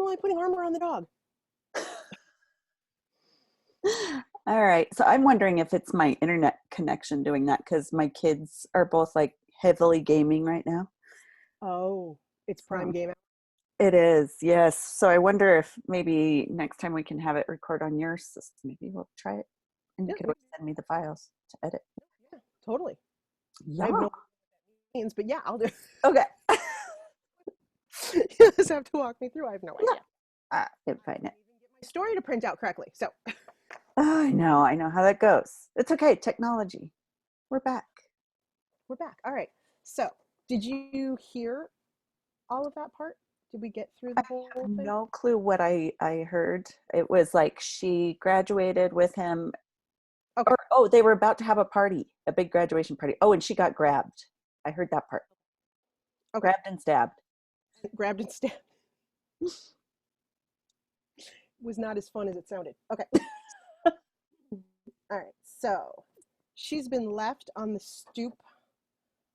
only putting armor on the dog. All right. So I'm wondering if it's my internet connection doing that because my kids are both like heavily gaming right now. Oh, it's Prime So Game. it is, yes. So I wonder if maybe next time we can have it record on your system. Maybe we'll try it. And you Yeah, can always send me the files to edit. yeah, totally. I have Yeah. no means, but yeah, I'll do. Okay. You just have to walk me through. I have no idea. I can find it. My story to print out correctly. So Oh, I know how that goes. It's okay. Technology. We're back. we're back. All right. So did you hear all of that part? Did we get through I the whole have thing? no clue what I heard. It was like she graduated with him, Okay. or oh, they were about to have a party, a big graduation party. Oh, and she got grabbed. I heard that part. Okay. Grabbed and stabbed. Grabbed and stabbed. Was not as fun as it sounded. Okay. All right. So she's been left on the stoop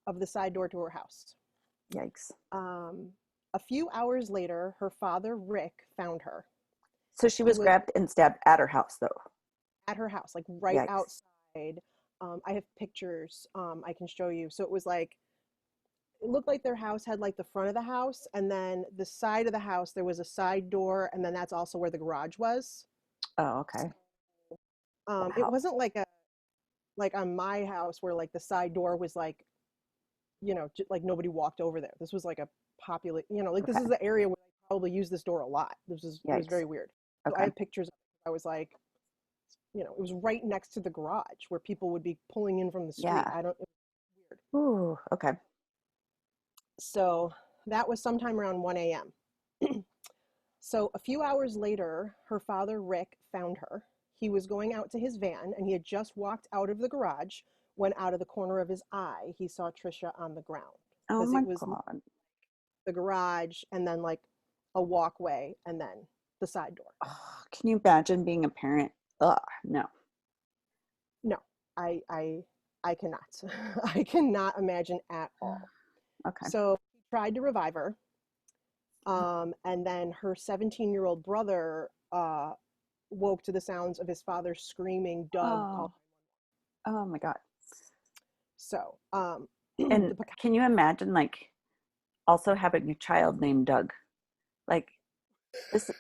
of the side door to her house. Yikes. A few hours later, her father, Rick, found her. So she He was was grabbed and stabbed at her house, though. at her house, like right Yikes. outside. I have pictures I can show you. So it was like, it looked like their house had like the front of the house, and then the side of the house, there was a side door, and then that's also where the garage was. Oh, okay. It Wow. wasn't like a like on my house where like the side door was like, like nobody walked over there. This was like a popular, like this Okay. is the area where I probably use this door a lot. It was Yikes. very weird. So I Okay. have pictures. I was like, it was right next to the garage where people would be pulling in from the street. Yeah. I don't, it was weird. Ooh, okay. So that was sometime around 1 a.m. So a few hours later, her father, Rick, found her. He was going out to his van and he had just walked out of the garage when out of the corner of his eye, he saw Trisha on the ground Oh because my it was God. the garage and then like a walkway and then the side door. Oh, can you imagine being a parent? Ugh, no. No, I cannot. I cannot imagine at all. Okay. So he tried to revive her. And then her 17-year-old brother woke to the sounds of his father screaming, Doug, call. Oh, oh my God. So, And the can you imagine like also having a child named Doug? Like this,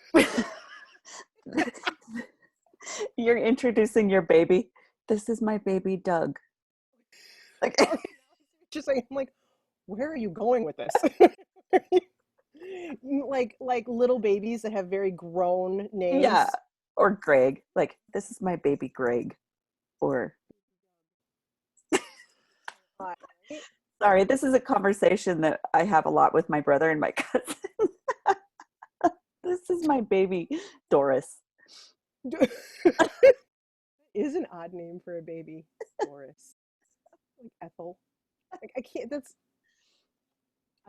you're introducing your baby. This is my baby Doug. Like, just like, I'm like, where are you going with this? like little babies that have very grown yeah. names. Or Greg. Like, this is my baby Greg. Or Uh, sorry, this is a conversation that I have a lot with my brother and my cousin. This is my baby Doris. is an odd name for a baby, Doris. Like Ethel. Like I can't. That's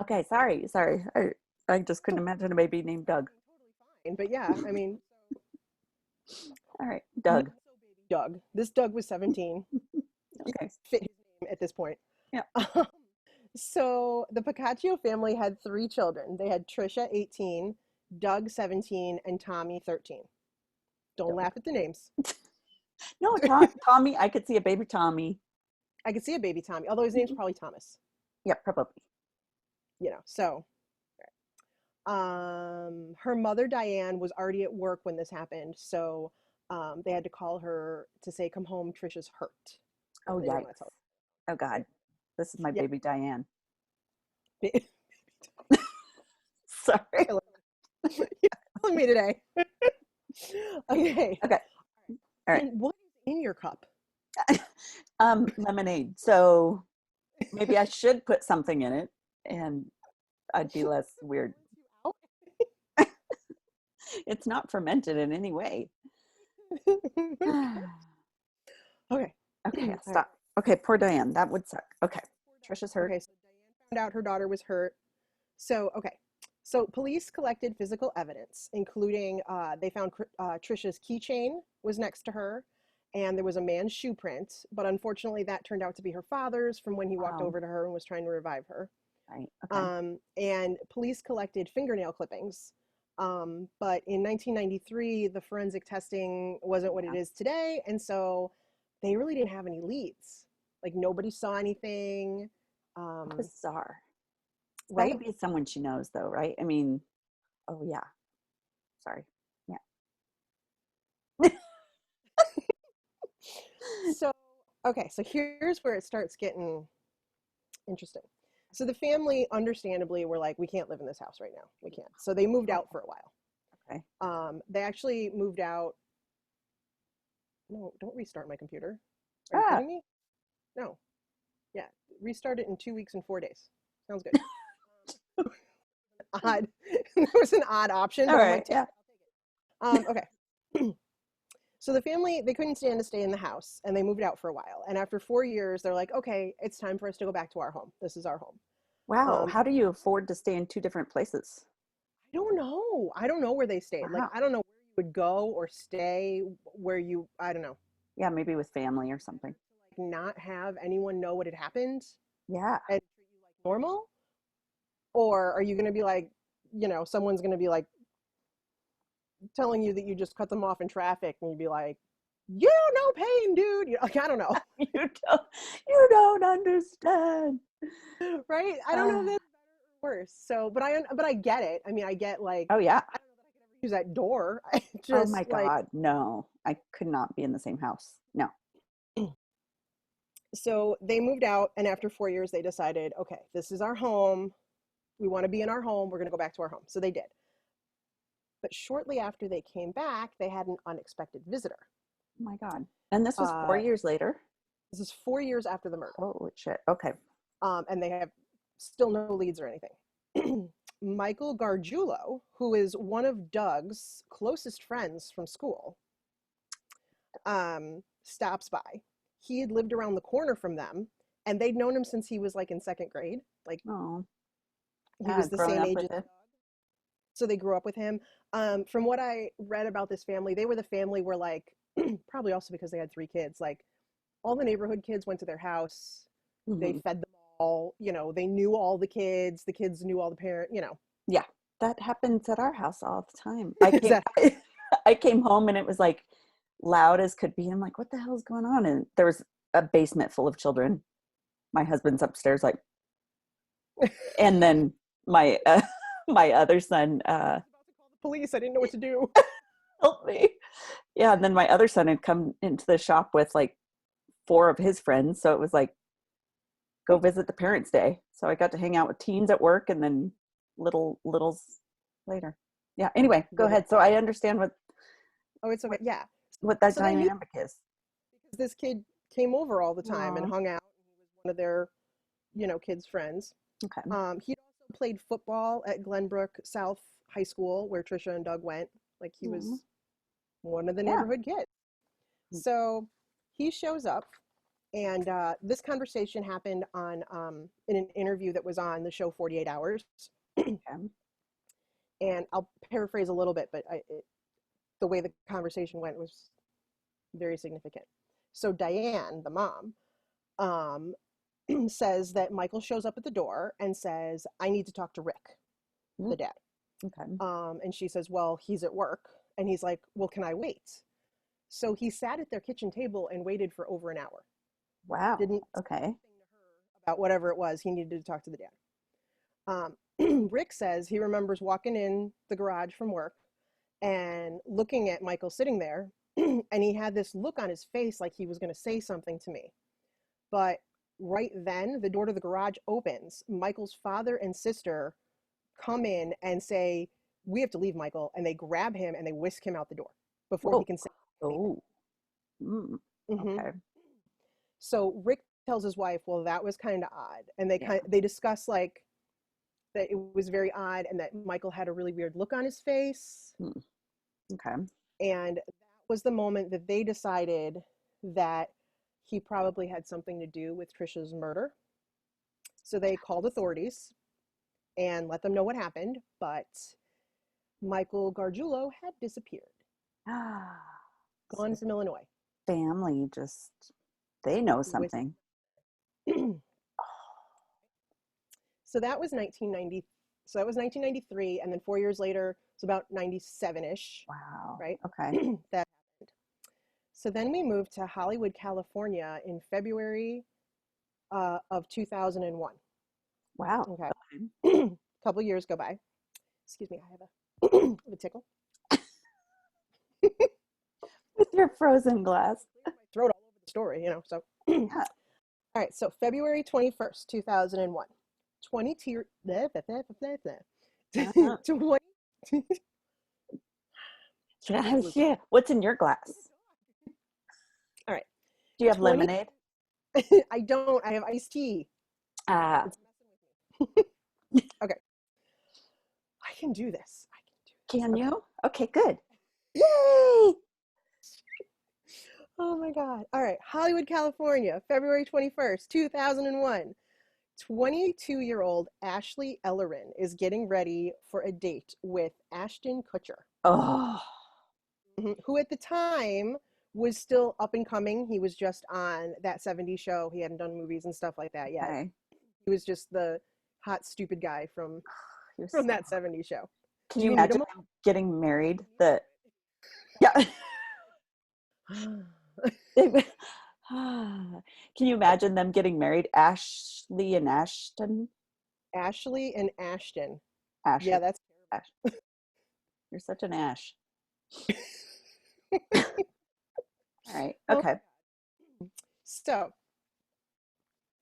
Okay, sorry. I just couldn't imagine a baby named Doug. totally fine. But yeah, I mean, All right, not Doug. so baby Doug. This Doug was 17. He Okay. fit his name at this point. Yeah. So the Picaccio family had three children. They had Trisha, 18, Doug, 17, and Tommy, 13. Don't Doug. laugh at the names. No, Tommy. I could see a baby Tommy. I could see a baby Tommy, although his name's probably Thomas. Yeah, probably. So her mother Diane was already at work when this happened, so they had to call her to say, "Come home, Trisha's hurt." Oh, They didn't want to yikes. tell Oh, God. This is my her. baby Diane. Yeah. Sorry. You're killing me today. Okay. Okay. All right. And what is in your cup? Lemonade. So maybe I should put something in it and I'd be less weird. It's not fermented in any way. Okay. Okay, All I'll right. stop. Okay, poor Diane. That would suck. Okay. Trisha's hurt. Okay, so Diane found out her daughter was hurt. So, okay. So police collected physical evidence, including they found Trisha's keychain was next to her, and there was a man's shoe print. But unfortunately, that turned out to be her father's from when he walked Wow. over to her and was trying to revive her. Right. Okay. And police collected fingernail clippings But in 1993, the forensic testing wasn't what it Yeah. is today, and so they really didn't have any leads. Like nobody saw anything. Um, Bizarre. It's got to right? be someone she knows, though, right? I mean, oh yeah. Sorry. Yeah. So, okay, so here's where it starts getting interesting. So the family, understandably, were like, we can't live in this house right now. We can't. So they moved Oh, out for a while. okay. They actually moved out. No, don't restart my computer. Are you Ah, kidding me? No. Yeah, restart it in 2 weeks and 4 days. Sounds good. Odd. It was an odd option, all but I'm right. like, Yeah. okay. So the family, they couldn't stand to stay in the house and they moved out for a while. And after 4 years, they're like, okay, it's time for us to go back to our home. This is our home. Wow. Um, How do you afford to stay in two different places? I don't know. I don't know where they stayed. Like, Wow. I don't know where you would go or stay where you, I don't know, Yeah, maybe with family or something. like not have anyone know what had happened Yeah. and treat you like normal. Or are you going to be like, someone's going to be like telling you that you just cut them off in traffic and you'd be like, you don't know pain, dude. Like, I don't know. You don't you don't understand. Right? I don't know if Uh, that's worse. So, but I get it. I mean, I get like oh yeah. I don't know that I could ever use that door. I Oh just my like God. No. I could not be in the same house. No. so they moved out and after 4 years they decided, okay, this is our home. We want to be in our home. We're going to go back to our home. So they did. But shortly after they came back, they had an unexpected visitor. Oh my God. And this was four Uh, years later. this is 4 years after the murder. Holy shit. Okay. And they have still no leads or anything. Michael Gargiulo, who is one of Doug's closest friends from school, stops by. He had lived around the corner from them, and they'd known him since he was like in second grade. Like Oh, he yeah. was the Growing same up age with as it. so they grew up with him. From what I read about this family, they were the family where like probably also because they had 3 kids, like all the neighborhood kids went to their house. They Hmm. fed them all, they knew all the kids knew all the parents. Yeah. That happens at our house all the time. I came, Exactly. I came home and it was like loud as could be. I'm like, what the hell is going on? And there was a basement full of children. My husband's upstairs, like, and then my my other son About to call the police. I didn't know what to do. helped me. Yeah, and then my other son had come into the shop with like four of his friends, so it was like go visit the parents' day. So I got to hang out with teens at work, and then littles later. Yeah. Anyway, go Literally. ahead. So I understand Oh, it's okay. what Yeah. what that So they knew dynamic is. because this kid came over all the time and Aw, hung out. He was one of their, kids' friends. okay. He also played football at Glenbrook South High School, where Trisha and Doug went. Like he Aw, was one of the yeah. neighborhood kids. So he shows up, and this conversation happened on in an interview that was on the show 48 Hours. Okay. And I'll paraphrase a little bit, but the way the conversation went was very significant. So Diane, the mom, um, says that Michael shows up at the door and says, I need to talk to Rick, Mm, the dad. okay. And she says, well, he's at work. And he's like, well, can I wait? So he sat at their kitchen table and waited for over an hour. Wow. Didn't say Okay. anything to her about whatever it was. He needed to talk to the dad. Rick says he remembers walking in the garage from work and looking at Michael sitting there. And he had this look on his face like he was going to say something to me. But right then, the door to the garage opens. Michael's father and sister come in and say, we have to leave, Michael. And they grab him and they whisk him out the door before he Whoa. can say anything. Oh. Mm, Hmm. okay. So Rick tells his wife, well, that was kind of odd. And Yeah. they discuss like that it was very odd and that Michael had a really weird look on his face. Mm, okay. And that was the moment that they decided that he probably had something to do with Trisha's murder. So they called authorities and let them know what happened, but Michael Gargiulo had disappeared, Ah. gone So from Illinois. family just they know With something. so that was 1993. So that was 1993, and then 4 years later, it's about 97-ish, Wow. right? Okay. That happened. So then we moved to Hollywood, California in February of 2001. Wow. Okay. Okay. A couple years go by. Excuse me, I have a, I have a tickle. With your frozen glass. My throat all over the story, so. Yeah. All right, so February 21st, 2001. 20 tier, blah, blah, blah, blah, blah. Uh-huh. 20, What's in your glass? all right, Do you have 20, lemonade? I don't, I have iced tea. Ah. It's messing with me. Okay, I can do this. I can do this. Can Okay. you? Okay, good. Yay! Oh my God. All right, Hollywood, California, February 21st, 2001. 22-year-old Ashley Ellerin is getting ready for a date with Ashton Kutcher, Oh, who at the time was still up and coming. He was just on that 70s show. He hadn't done movies and stuff like that yet. okay. He was just the hot, stupid guy from You're from so. that 70s show. Can Do you you need imagine him? them getting married? Yeah. Can you imagine them getting married? Ashley and Ashton? Ashley and Ashton. Ashley. Yeah, that's Ash. You're such an Ash. All right. oh. Okay. So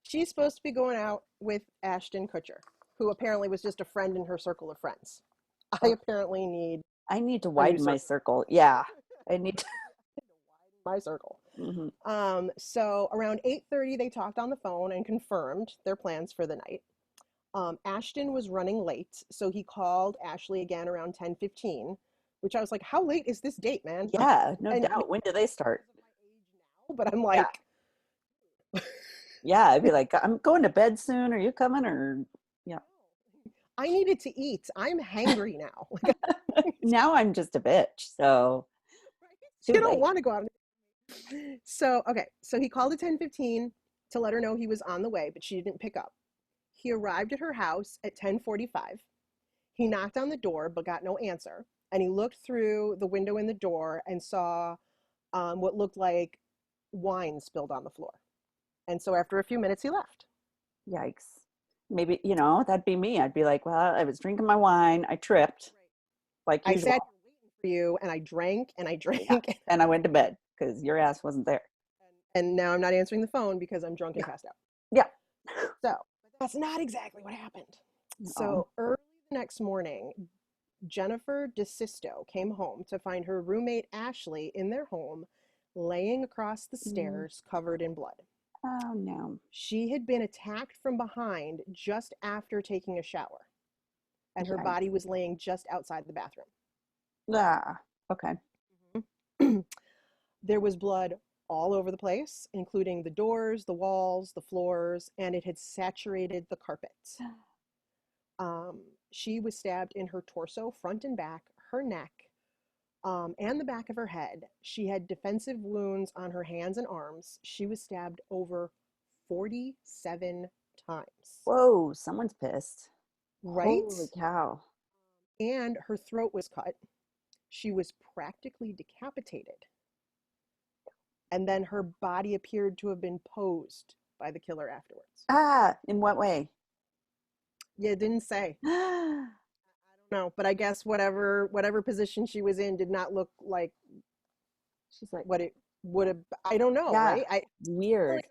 she's supposed to be going out with Ashton Kutcher, who apparently was just a friend in her circle of friends. I Oh, apparently need I need to a new widen my circle. circle. Yeah. I need to. My circle. Mhm. So around 8:30, they talked on the phone and confirmed their plans for the night. Ashton was running late, so he called Ashley again around 10:15, which I was like, "How late is this date, man?" Yeah, no And doubt. When do they start? because of my age now, but I'm Yeah. like, Yeah. I'd be like, I'm going to bed soon. Are you coming? Or, yeah. I needed to eat. I'm hangry now. Like, Now I'm just a bitch. So, too you don't late. want to go out. So, okay. So he called at 10:15 to let her know he was on the way, but she didn't pick up. He arrived at her house at 10:45. He knocked on the door but got no answer. And he looked through the window in the door and saw what looked like wine spilled on the floor. And so after a few minutes, he left. Yikes. Maybe, that'd be me. I'd be like, well, I was drinking my wine. I tripped like I sat usual. here waiting for you and I drank and I Yeah. drank. And I went to bed because your ass wasn't there. And now I'm not answering the phone because I'm drunk and Yeah. passed out. Yeah. So that's not exactly what happened. Oh, So early the next morning, Jennifer DeSisto came home to find her roommate Ashley in their home, laying across the mm. stairs covered in blood. Oh no. She had been attacked from behind just after taking a shower, and her Yikes. body was laying just outside the bathroom. Ah, okay. There was blood all over the place, including the doors, the walls, the floors, and it had saturated the carpet. She was stabbed in her torso, front and back, her neck, and the back of her head. She had defensive wounds on her hands and arms. She was stabbed over 47 times, Whoa, someone's pissed. right? Holy cow. And her throat was cut. She was practically decapitated. And then her body appeared to have been posed by the killer afterwards. Ah, in what way? Yeah, it didn't say. She's I don't know, but I guess whatever position she was in did not look like like, what it would have. I don't know, yeah, right? I don't really weird. know what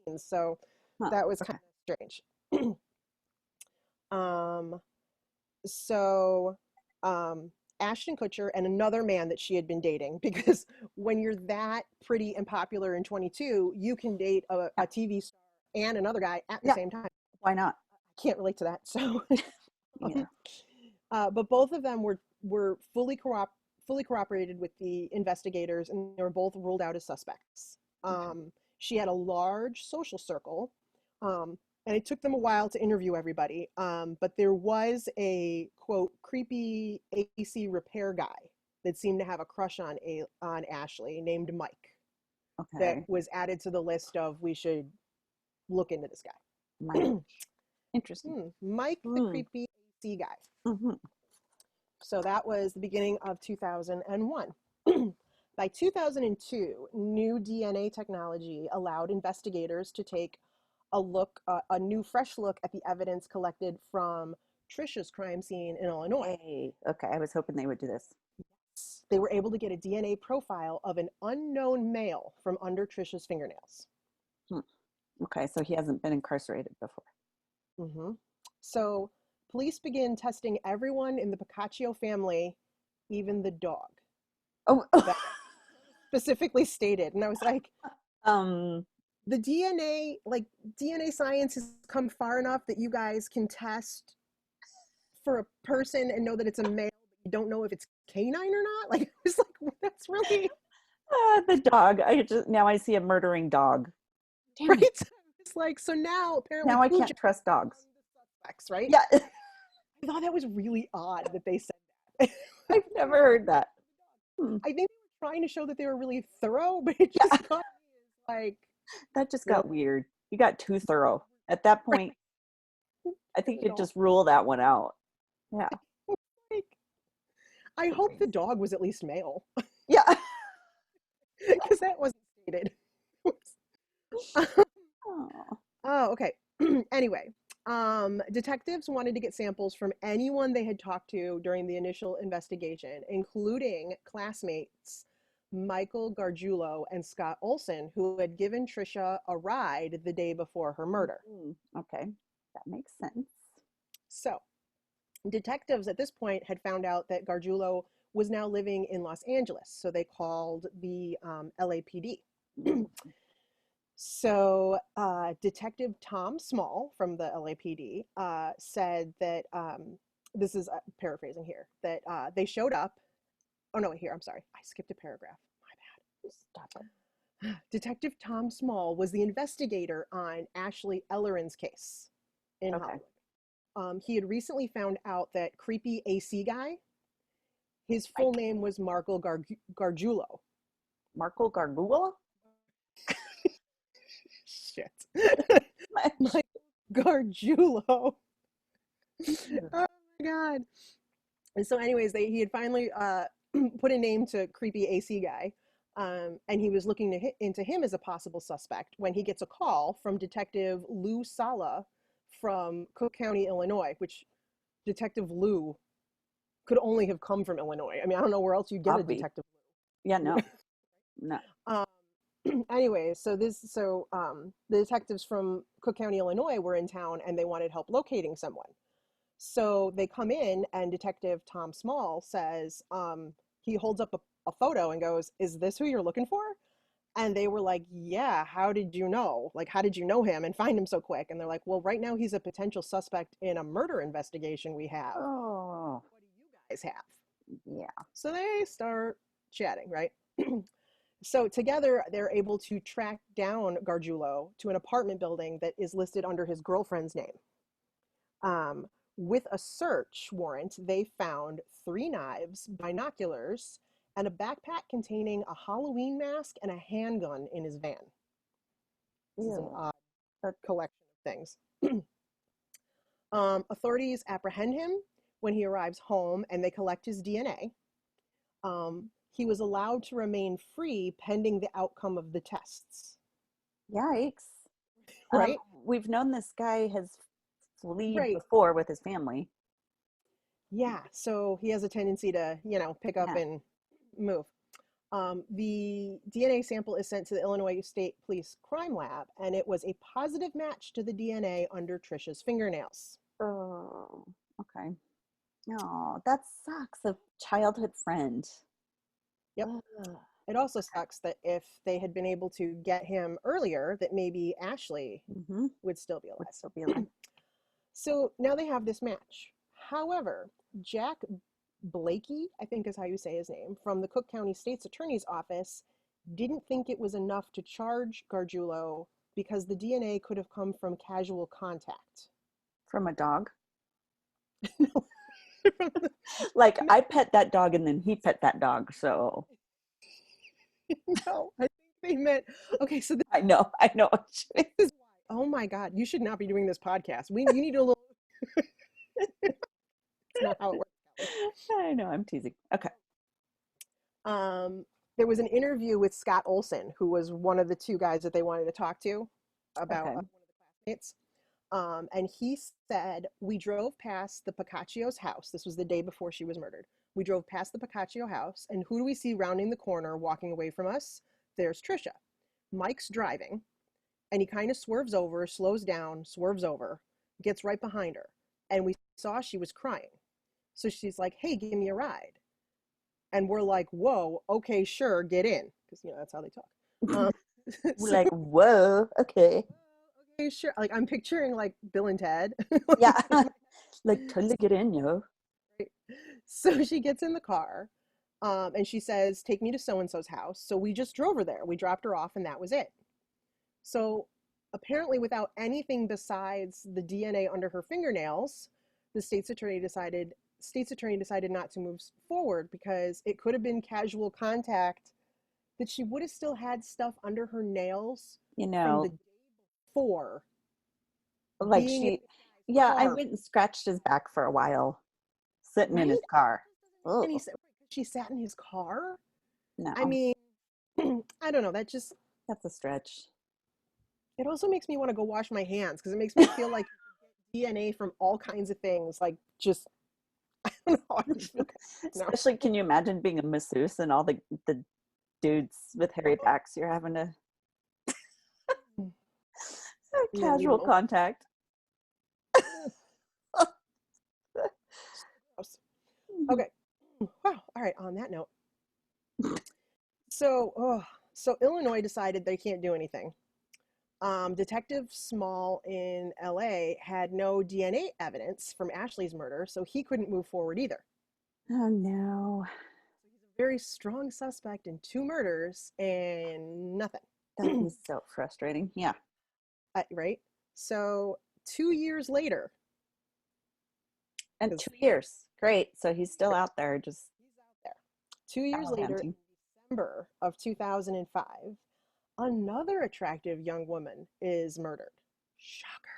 that means, so Huh. that was Okay. kind of strange. um, so Ashton Kutcher and another man that she had been dating, because when you're that pretty and popular in 22, you can date a Yeah. TV star and another guy at the Yeah. same time. Why not? I can't relate to that. So, Yeah. but both of them were fully cooperated with the investigators, and they were both ruled out as suspects. She had a large social circle, and it took them a while to interview everybody. But there was a quote creepy AC repair guy that seemed to have a crush on Ashley named Mike that Okay. was added to the list of we should look into this guy. Mike. Interesting. Mike the Hmm. creepy C guy. Mhm. So that was the beginning of 2001. By 2002, new DNA technology allowed investigators to take a new fresh look at the evidence collected from Trisha's crime scene in Illinois. Hey, okay. I was hoping they would do this. They were able to get a DNA profile of an unknown male from under Trisha's fingernails. Hmm. Okay, so he hasn't been incarcerated before. Mm-hmm. So police begin testing everyone in the Piccaccio family, even the dog. Oh, That specifically stated. And I was like, um, the DNA science has come far enough that you guys can test for a person and know that it's a male, but you don't know if it's canine or not. Like, it's like, that's really the dog. Now I see a murdering dog. Damn right. it. It's like, so now apparently Now I Cujo can't trust dogs. suspects, right? Yeah, I thought that was really odd that they said that. I've never heard that. Hmm. I think they were trying to show that they were really thorough, but it Yeah, just got like, that just really? got weird. You got too thorough. At that point, I think you Dog. just rule that one out. Yeah. Like, I hope the dog was at least male Yeah. because that wasn't stated. Oh. Oh, okay. Anyway, detectives wanted to get samples from anyone they had talked to during the initial investigation, including classmates Michael Gargiulo and Scott Olson, who had given Trisha a ride the day before her murder. Okay, that makes sense. So, detectives at this point had found out that Gargiulo was now living in Los Angeles, so they called the LAPD. So, Detective Tom Small from the LAPD said that this is paraphrasing here that they showed up. Oh no, here I'm sorry, I skipped a paragraph. My Stop it. bad. Detective Tom Small was the investigator on Ashley Ellerin's case in Okay. Hollywood. He had recently found out that creepy AC guy, his full name was Marco Gargiulo. Marco Gargula? Shit. Mike Gargiulo. Oh my god. And so, anyways, he had finally put a name to creepy AC guy, and he was looking into him as a possible suspect when he gets a call from Detective Lou Sala from Cook County, Illinois, which Detective Lou could only have come from Illinois. I mean, I don't know where else you get a Obvi. Detective Yeah, no. Lou. Anyway, so the detectives from Cook County, Illinois were in town and they wanted help locating someone. So they come in and Detective Tom Small says, he holds up a photo and goes, "Is this who you're looking for?" And they were like, "Yeah, how did you know? Like, how did you know him and find him so quick?" And they're like, "Well, right now he's a potential suspect in a murder investigation we have. Oh, What do you guys have?" yeah. So they start chatting, right? So together they're able to track down Gargiulo to an apartment building that is listed under his girlfriend's name. Um, with a search warrant, they found 3 knives, binoculars, and a backpack containing a Halloween mask and a handgun in his van. This is an Ew. odd collection of things. Authorities apprehend him when he arrives home and they collect his DNA. He was allowed to remain free pending the outcome of the tests. Yikes. Right? We've known this guy has fled Right. before with his family. Yeah. So he has a tendency to, pick up Yeah. and move. The DNA sample is sent to the Illinois State Police Crime Lab, and it was a positive match to the DNA under Trisha's fingernails. Oh, okay. Oh, that sucks. A childhood friend. Yep. Ugh. It also sucks that if they had been able to get him earlier, that maybe Ashley Mm-hmm. would still be alive. Would still be alive. So now they have this match. However, Jack Blakey, I think is how you say his name, from the Cook County State's Attorney's Office, didn't think it was enough to charge Gargiulo because the DNA could have come from casual contact. From a dog. No. Like I pet that dog and then he pet that dog. So No, I think they meant, okay, so I know. this is why, oh my God, you should not be doing this podcast. You need a little, not how it works, I know, I'm teasing. Okay. Kelly. There was an interview with Scott Olson, who was one of the two guys that they wanted to talk to about Okay. one of the classmates. And he said, we drove past the Picacchio's house. This was the day before she was murdered. We drove past the Piccaccio house, and who do we see rounding the corner, walking away from us? There's Trisha. Mike's driving, and he kind of swerves over, slows down, swerves over, gets right behind her. And we saw she was crying. So she's like, hey, give me a ride. And we're like, whoa, okay, sure, get in. Because, that's how they talk. Um, We're so, like, whoa, okay. okay, sure. Like, I'm picturing like Bill and Ted. Yeah. Like, totally get in, yo. So she gets in the car, and she says, take me to so and so's house. So we just drove her there. We dropped her off, and that was it. So apparently, without anything besides the DNA under her fingernails, the state's attorney decided not to move forward because it could have been casual contact, that she would have still had stuff under her nails You from the know, day before like being in she, the yeah, I car, went and scratched his back for a while, sitting in right? his car. And he Oh, said she sat in his car. I no, mean, I don't know. That just that's a stretch. it also makes me want to go wash my hands because it makes me feel like DNA from all kinds of things. Like just I don't know. I just feel kind of Especially, can you imagine being a masseuse and all the dudes with hairy backs you're having to no. Yeah, leave casual them open. contact? Gross. Okay. Wow. All right. On that note, so so Illinois decided they can't do anything. Detective Small in LA had no DNA evidence from Ashley's murder, so he couldn't move forward either. Oh no, Very strong suspect in two murders and nothing. that'd be so frustrating. Yeah, Right? So 2 years later, and because 2 years, great. So he's still out there, just he's out there, 2 years later, in gallivanting. December of 2005, another attractive young woman is murdered. Shocker,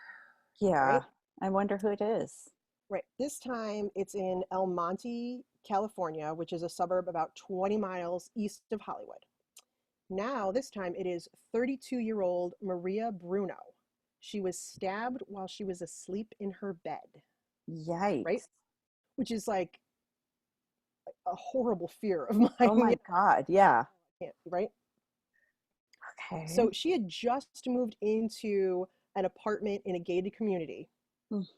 Yeah, right? I wonder who it is. Right. This time it's in El Monte, California, which is a suburb about 20 miles east of Hollywood. Now, this time it is 32-year-old Maria Bruno. She was stabbed while she was asleep in her bed, right? Yikes! Which is like a horrible fear of Oh mine, my God, yeah. right? Okay. So she had just moved into an apartment in a gated community Mm.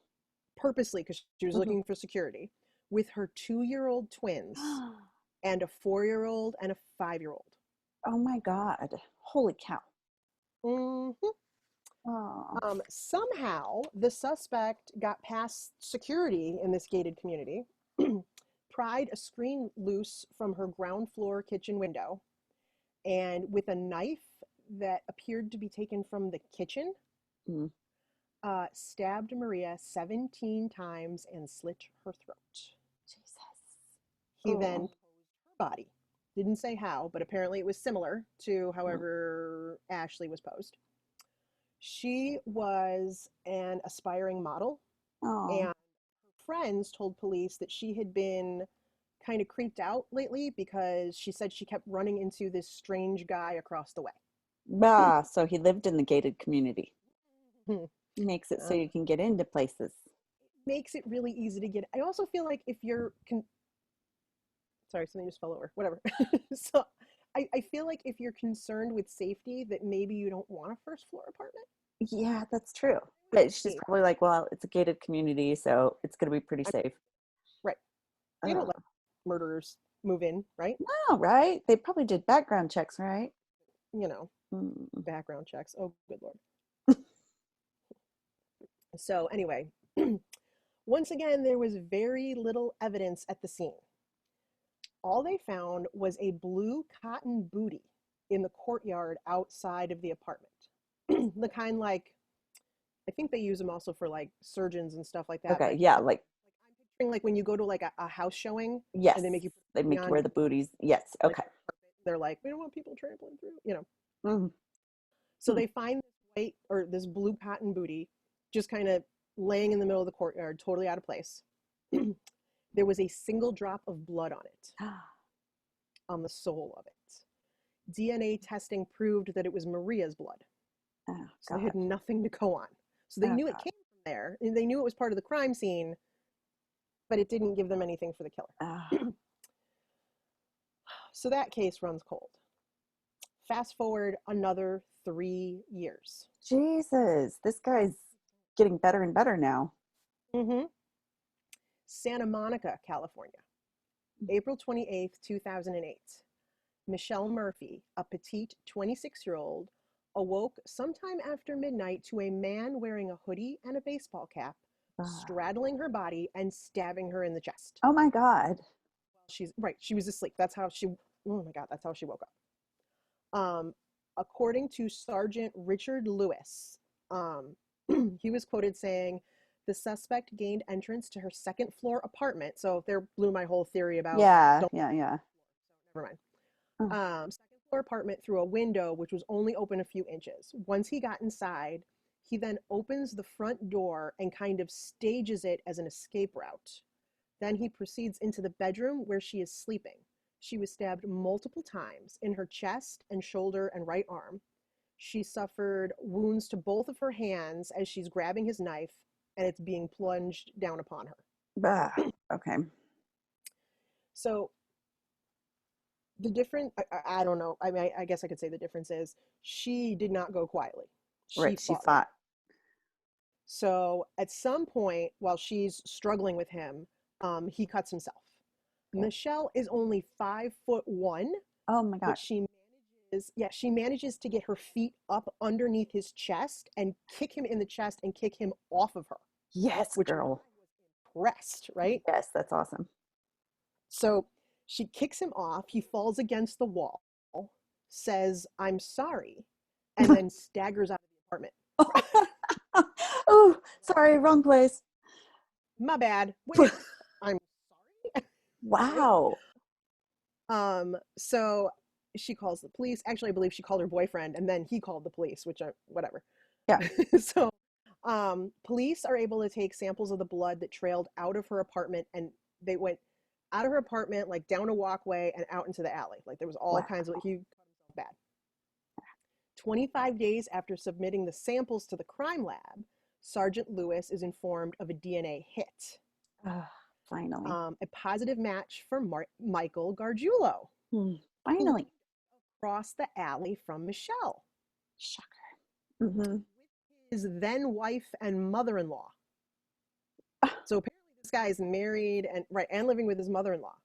purposely because she was Mhm. looking for security with her 2-year-old twins and a 4-year-old and a 5-year-old. Oh my God! Holy cow! Mhm. Oh. Somehow, the suspect got past security in this gated community, pried a screen loose from her ground floor kitchen window, and with a knife that appeared to be taken from the kitchen, Mm. stabbed Maria 17 times and slit her throat. Jesus. He then Oh. posed her body. Didn't say how, but apparently it was similar to Mm. however Ashley was posed. She was an aspiring model, Oh. and friends told police that she had been kind of creeped out lately because she said she kept running into this strange guy across the way. Ah, so he lived in the gated community. Hmm. Makes it so Um, you can get into places. Makes it really easy to get. I also feel like if you're sorry, something just fell over. Whatever. So I feel like if you're concerned with safety, that maybe you don't want a first floor apartment. Yeah, that's true. But she's Safe. probably like, well, it's a gated community, so it's going to be pretty I'm, safe. right. They don't Oh, let murderers move in, right? no, right? They probably did background checks, right? You know, Mm. background checks. Oh, good lord. So anyway, once again, there was very little evidence at the scene. All they found was a blue cotton booty in the courtyard outside of the apartment. The kind like, I think they use them also for like surgeons and stuff like that. Okay, But yeah, like, I'm picturing like when you go to like a house showing yes, and they make you they put make you on wear the booties. Yes, like okay. they're like, we don't want people trampling through. Mm. So they find this white or this blue cotton booty just kind of laying in the middle of the courtyard, totally out of place. There was a single drop of blood on it, on the sole of it. DNA testing proved that it was Maria's blood. Oh, So they God. had nothing to go on. So they Oh, knew it God. came from there, and they knew it was part of the crime scene, but it didn't give them anything for the Oh, killer. So that case runs cold. Fast forward another 3 years. Jesus. This guy's getting better and better now. Mm-hmm. Santa Monica, California, April 28th, 2008. Michelle Murphy, a petite 26-year-old, awoke sometime after midnight to a man wearing a hoodie and a baseball cap, straddling her body and stabbing her in the chest. Oh my God. She was asleep. Oh my God, that's how she woke up. According to Sergeant Richard Lewis, he was quoted saying, the suspect gained entrance to her second floor apartment. So there blew my whole theory about Yeah. don't, Yeah. Yeah. never mind. Oh, Second floor apartment through a window, which was only open a few inches. Once he got inside, he then opens the front door and kind of stages it as an escape route. Then he proceeds into the bedroom where she is sleeping. She was stabbed multiple times in her chest and shoulder and right arm. She suffered wounds to both of her hands as she's grabbing his knife and it's being plunged down upon her. okay. So the difference, I don't know. I mean, I guess I could say the difference is she did not go quietly. She Right. She fought back. fought. So at some point, while she's struggling with him, he cuts himself. Okay. Michelle is only 5'1", Oh my but God. she manages to get her feet up underneath his chest and kick him in the chest and kick him off of her, Yes, which girl. pressed, right? Yes, that's awesome. So she kicks him off. He falls against the wall, says, "I'm sorry," and then staggers out of the apartment. Oh, sorry, wrong place. My bad. Wait, I'm sorry. Wow. So she calls the police. Actually, I believe she called her boyfriend and then he called the police, whatever. Yeah. So police are able to take samples of the blood that trailed out of her apartment, and they went out of her apartment, like down a walkway and out into the alley. Like there was all Wow. kinds of, he cut himself bad. 25 days after submitting the samples to the crime lab, Sergeant Lewis is informed of a DNA hit. Finally. A positive match for Michael Gargiulo. Finally. Across the alley from Michelle. Shocker. Mm-hmm. His then wife and mother-in-law. So apparently this guy is married and living with his mother-in-law.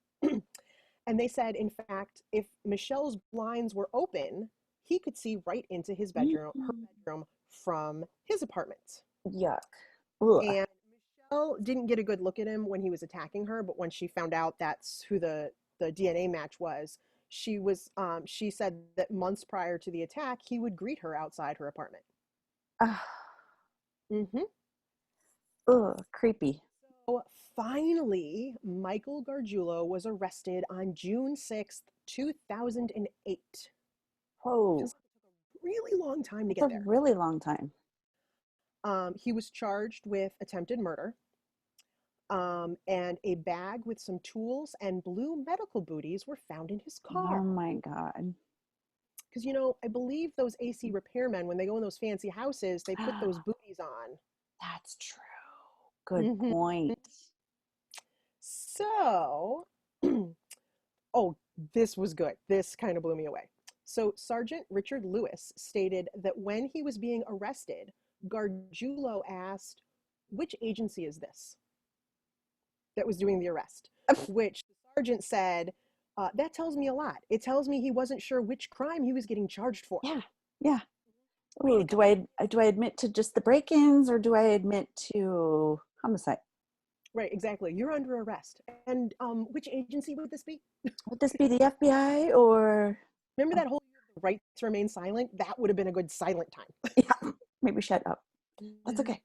And they said, in fact, if Michelle's blinds were open, he could see right into his bedroom, her bedroom from his apartment. Yuck. Ugh. And Michelle didn't get a good look at him when he was attacking her, but when she found out that's who the DNA match was, she said that months prior to the attack, he would greet her outside her apartment. Mm-hmm. Ugh, creepy. So finally, Michael Gargiulo was arrested on June 6th, 2008. Whoa. Feels like it took a really long time to It's get a there. really long time. He was charged with attempted murder. And a bag with some tools and blue medical booties were found in his car. Oh my God. Because, I believe those AC repairmen, when they go in those fancy houses, they put those booties on. That's true. Good point. So, oh, this was good. This kind of blew me away. So, Sergeant Richard Lewis stated that when he was being arrested, Gargiulo asked, "Which agency is this that was doing the arrest?" Which the sergeant said, "That tells me a lot. It tells me he wasn't sure which crime he was getting charged for." Yeah. Yeah. Ooh, do I admit to just the break-ins, or do I admit to homicide? Right, exactly. You're under arrest. And which agency would this be? Would this be the FBI or? Remember that whole right to remain silent? That would have been a good silent time. Yeah, maybe shut up. That's okay.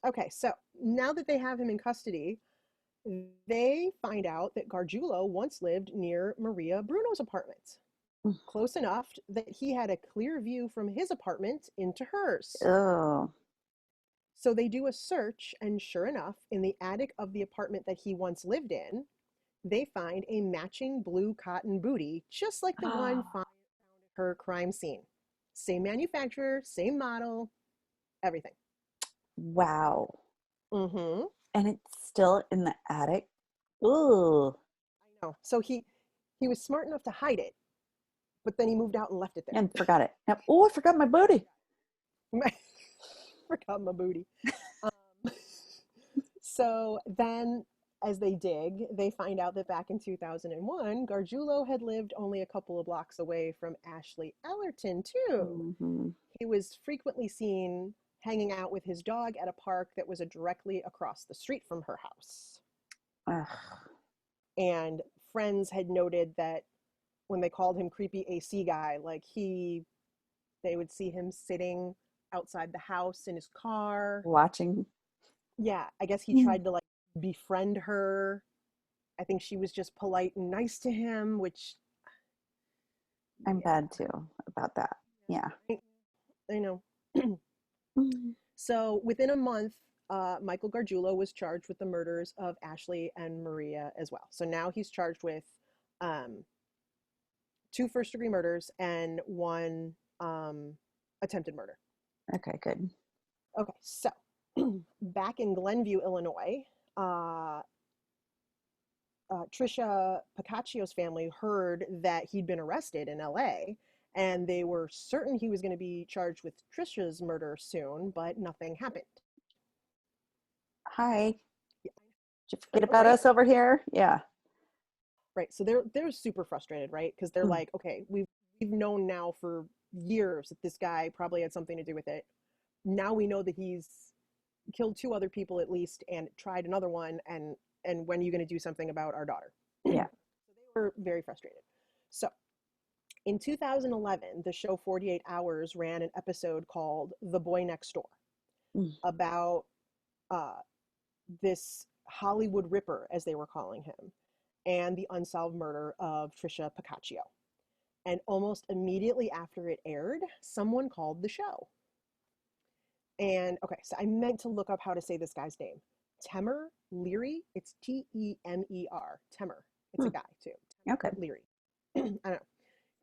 Okay, so now that they have him in custody, they find out that Gargiulo once lived near Maria Bruno's apartment, close enough that he had a clear view from his apartment into hers. Oh. So they do a search, and sure enough, in the attic of the apartment that he once lived in, they find a matching blue cotton bootie, just like the one found at her crime scene. Same manufacturer, same model, everything. Wow. Mm-hmm. And it's still in the attic. Ooh. I know. So he was smart enough to hide it, but then he moved out and left it And forgot it. Yep. Oh, I forgot my booty. there. Forgot my booty. Um, so then, as they dig, they find out that back in 2001, Gargiulo had lived only a couple of blocks away from Ashley Ellerton, too. Mm-hmm. He was frequently seen hanging out with his dog at a park that was directly across the street from her house. Ugh. And friends had noted that when they called him creepy AC guy, like they would see him sitting outside the house in his car. Watching. Yeah, I guess he Mm. tried to like befriend her. I think she was just polite and nice to him, which I'm yeah, bad too about that. Yeah. I know. Mm. So within a month, Michael Gargiulo was charged with the murders of Ashley and Maria as well. So now he's charged with um, two first-degree murders and one attempted murder. Okay, good. Okay, so back in Glenview, Illinois, uh, Trisha Paccaccio's family heard that he'd been arrested in LA, and they were certain he was going to be charged with Trisha's murder soon, but nothing happened. Hi. Yeah, Did you I forget know, about right? us over here? Yeah. Right. So they're super frustrated, right? Because they're Mm. like, okay, we've known now for years that this guy probably had something to do with it. Now we know that he's killed two other people at least and tried another one, and when are you going to do something about our daughter? So Yeah. they were very frustrated. So in 2011, the show 48 Hours ran an episode called The Boy Next Door Mm. about uh, this Hollywood Ripper, as they were calling him, and the unsolved murder of Trisha Pacaccio. And almost immediately after it aired, someone called the show. And okay, so I meant to look up how to say this guy's name. Temer Leary. It's Temer. Temer. It's a Mm. guy too. Okay. Temer Leary. I don't know.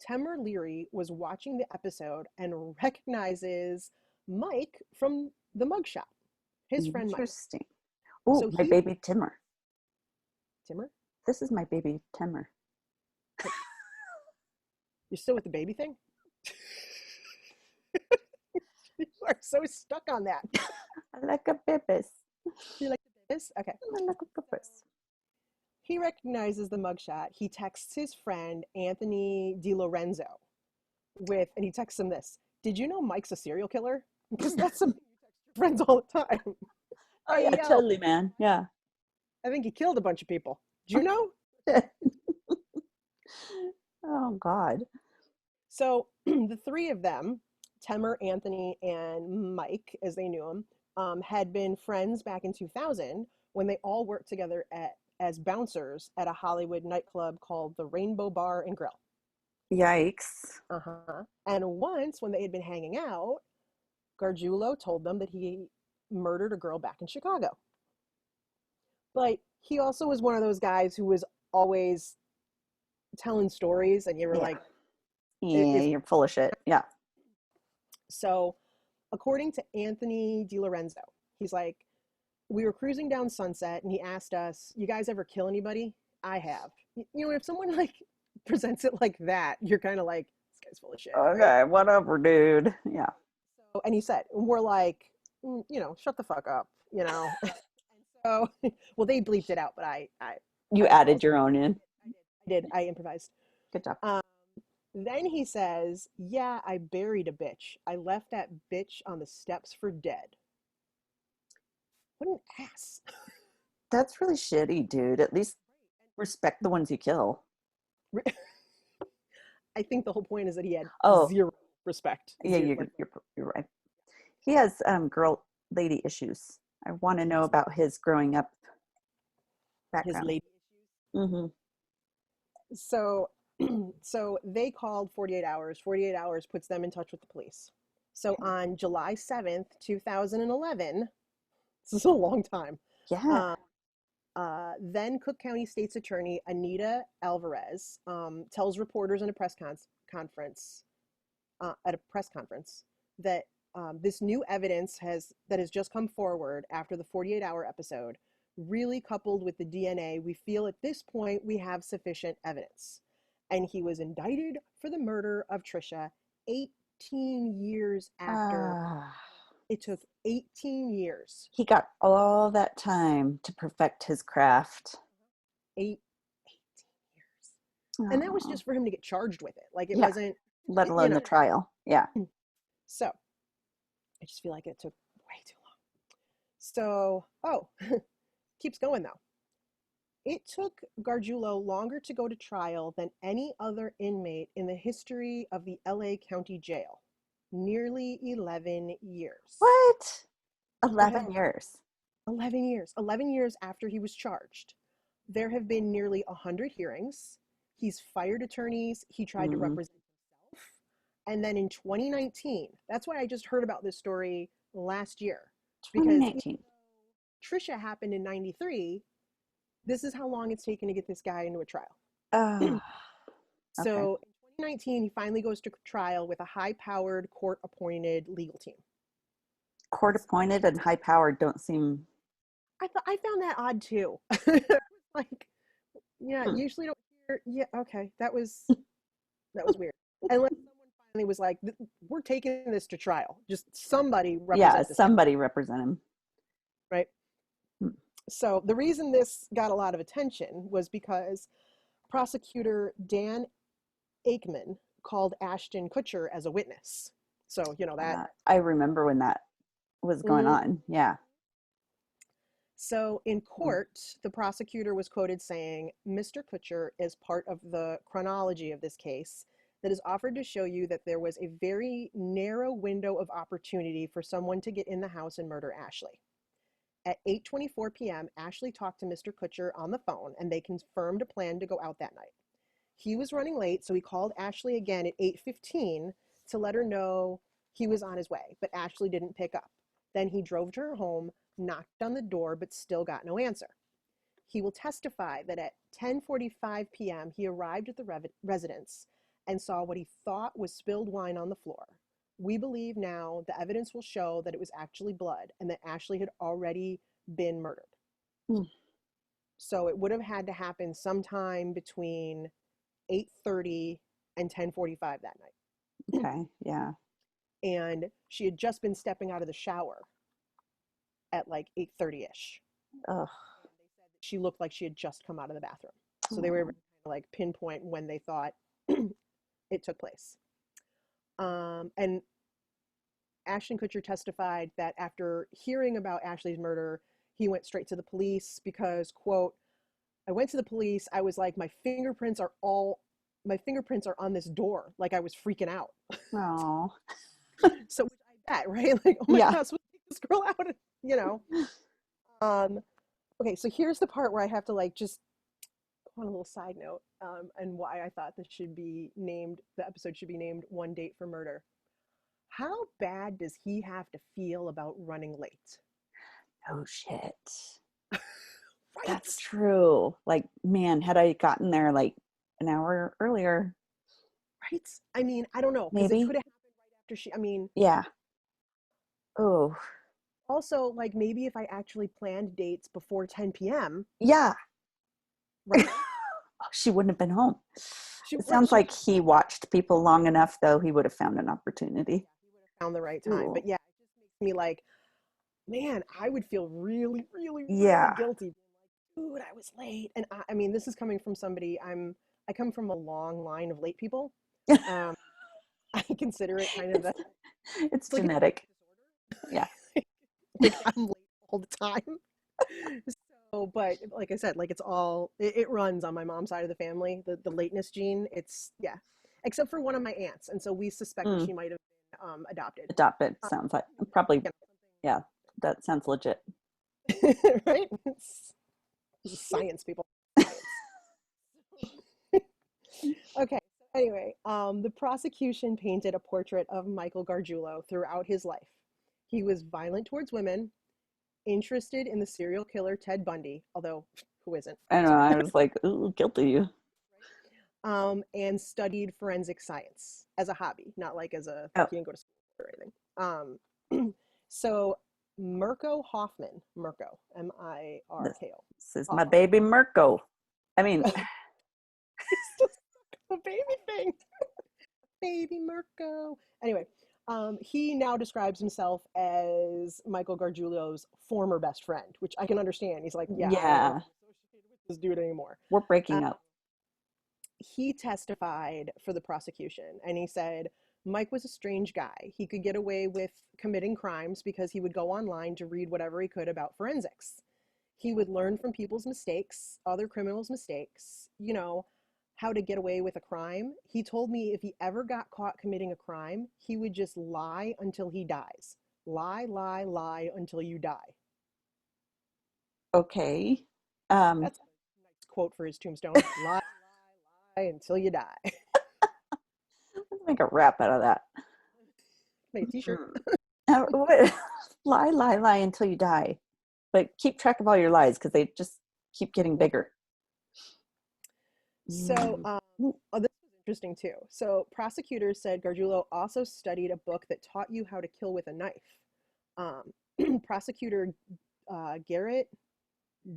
Temer Leary was watching the episode and recognizes Mike from the mugshot, his friend Mike. Interesting. Oh, So my he, baby Timmer. Timmer, This is my baby Timmer. you're still with the baby thing? You are so stuck on that. I like a babies. You like this? Okay. I like a babies. He recognizes the mugshot. He texts his friend Anthony DiLorenzo and he texts him this: "Did you know Mike's a serial killer?" Because that's something you text your friends all the time. Oh Hey yeah, yo, totally, man. Yeah. I think he killed a bunch of people. Did you know? Oh God. So the three of them, Temer, Anthony, and Mike, as they knew him, had been friends back in 2000 when they all worked together as bouncers at a Hollywood nightclub called the Rainbow Bar and Grill. Yikes. Uh-huh. And once, when they had been hanging out, Gargiulo told them that he murdered a girl back in Chicago. But he also was one of those guys who was always telling stories, and you were Yeah. like, Yeah, is you're full of shit. Yeah. so. According to Anthony DiLorenzo, he's like, we were cruising down Sunset, and he asked us, "You guys ever kill anybody?" I have. You know, if someone like presents it like that, you're kind of like, this guy's full of shit, right? Okay, whatever, dude. Yeah. So, and he said, and we're like, shut the fuck up, you know. So, well, they bleeped it out, but You I added apologize. your own in. I improvised. Good job. Um, then he says, "Yeah, I buried a bitch. I left that bitch on the steps for dead." What an ass. That's really shitty, dude. At least respect the ones you kill. I think the whole point is that he had Oh, zero respect. yeah, Zero, you're like you're right. He has girl lady issues. I want to know about his growing up his background. lady. Mm-hmm. So, so they called 48 Hours. 48 Hours puts them in touch with the police. So on July 7th, 2011, This is a long time. Yeah. Um, then Cook County State's Attorney Anita Alvarez tells reporters in a conference at a press conference that this new evidence has just come forward after the 48-hour episode, really coupled with the DNA, we feel at this point we have sufficient evidence. And he was indicted for the murder of Trisha 18 years after. Ah, It took 18 years. he got all that time to perfect his craft. 18 years. And that was Oh, just for him to get charged with it. Like it yeah. wasn't, Let you alone know. the trial. Yeah. So I just feel like it took way too long. So, keeps going though. It took Gargiulo longer to go to trial than any other inmate in the history of the LA County Jail. Nearly 11 years. What? There have 11 years. 11 years. 11 years after he was charged. There have been nearly 100 hearings. He's fired attorneys. He tried to Mm, represent himself. And then in 2019, that's why I just heard about this story last year. Because 2019. Trisha happened in 93, this is how long it's taken to get this guy into a trial. Oh, okay. So in 2019, he finally goes to trial with a high-powered court-appointed legal team. Court appointed and high powered don't seem. I found that odd too. Like, yeah, Hmm. usually don't hear. Yeah, okay, that was weird. Unless someone finally was like, "We're taking this to trial. Just somebody Yeah, represent this guy," somebody represent him. right? Hmm. So the reason this got a lot of attention was because prosecutor Dan Aikman called Ashton Kutcher as a witness. So, that. I remember when that was going Mm. on. Yeah. So in Mm. court, the prosecutor was quoted saying, Mr. Kutcher is part of the chronology of this case that is offered to show you that there was a very narrow window of opportunity for someone to get in the house and murder Ashley. At 8:24 p.m., Ashley talked to Mr. Kutcher on the phone and they confirmed a plan to go out that night. He was running late, so he called Ashley again at 8:15 to let her know he was on his way, but Ashley didn't pick up. Then he drove to her home, knocked on the door, but still got no answer. He will testify that at 10:45 p.m. he arrived at the residence and saw what he thought was spilled wine on the floor. We believe now the evidence will show that it was actually blood and that Ashley had already been murdered. Mm. So it would have had to happen sometime between 8:30 and 10:45 that night. Okay. Yeah. And she had just been stepping out of the shower at like 8:30ish. Ugh. She looked like she had just come out of the bathroom. So they were able Oh. to like pinpoint when they thought it took place. And Ashton Kutcher testified that after hearing about Ashley's murder, he went straight to the police because, quote, I went to the police. I was like, my fingerprints are on this door. Like I was freaking out. Oh. So which I bet, right? Like, oh my Yeah. gosh, take this girl out, you know. Um, okay, so here's the part where I have to like just on a little side note, and why I thought the episode should be named One Date for Murder. How bad does he have to feel about running late? Oh shit. Right? That's true. Like, man, had I gotten there like an hour earlier, Right? I mean, I don't know, because it maybe. could have happened right after I mean, Yeah. Oh. also, like maybe if I actually planned dates before 10 p.m., Yeah. right? She wouldn't have been home. It Right, sounds like he watched people long enough, though, he would have found an opportunity. he would have found the right time. Ooh. But yeah, it just makes me like, man, I would feel really, really, really Yeah. guilty. Dude, I was late. And I mean, this is coming from somebody, I come from a long line of late people. Um, I consider it kind of It's it's like a genetic. Yeah. disorder. Like I'm late all the time. So, but like I said, like it runs on my mom's side of the family, the lateness gene. It's yeah, except for one of my aunts, and so we suspect that Mm. she might have been adopted. Adopted sounds like probably, You yeah, that sounds legit. know, right? It's science, people. Science. Okay. So anyway, the prosecution painted a portrait of Michael Gargiulo throughout his life. He was violent towards women. interested in the serial killer Ted Bundy, although who isn't? I don't know. I was like, ooh, guilty. And studied forensic science as a hobby, not like as a Oh, he didn't go to school or anything. So Mirko Hoffman, Mirko, this, Mirko, this is my Hoffman. baby Mirko. I mean, It's just a baby thing, baby Mirko. Anyway, he now describes himself as Michael Gargiulo's former best friend, which I can understand. He's like, yeah, I don't want yeah, to be associated with this dude anymore. we're Uh, breaking up. he testified for the prosecution and he said Mike was a strange guy. He could get away with committing crimes because he would go online to read whatever he could about forensics. He would learn from people's mistakes, other criminals' mistakes, how to get away with a crime. He told me if he ever got caught committing a crime, he would just lie until he dies. Lie, lie, lie until you die. Okay. Um, That's a nice quote for his tombstone. Lie, lie, lie until you die. let's make a rap out of that. Make a t-shirt. Lie, lie, lie until you die. But keep track of all your lies because they just keep getting bigger. So, Mm. oh, this was interesting too. So, prosecutors said Gargiulo also studied a book that taught you how to kill with a knife. Prosecutor Garrett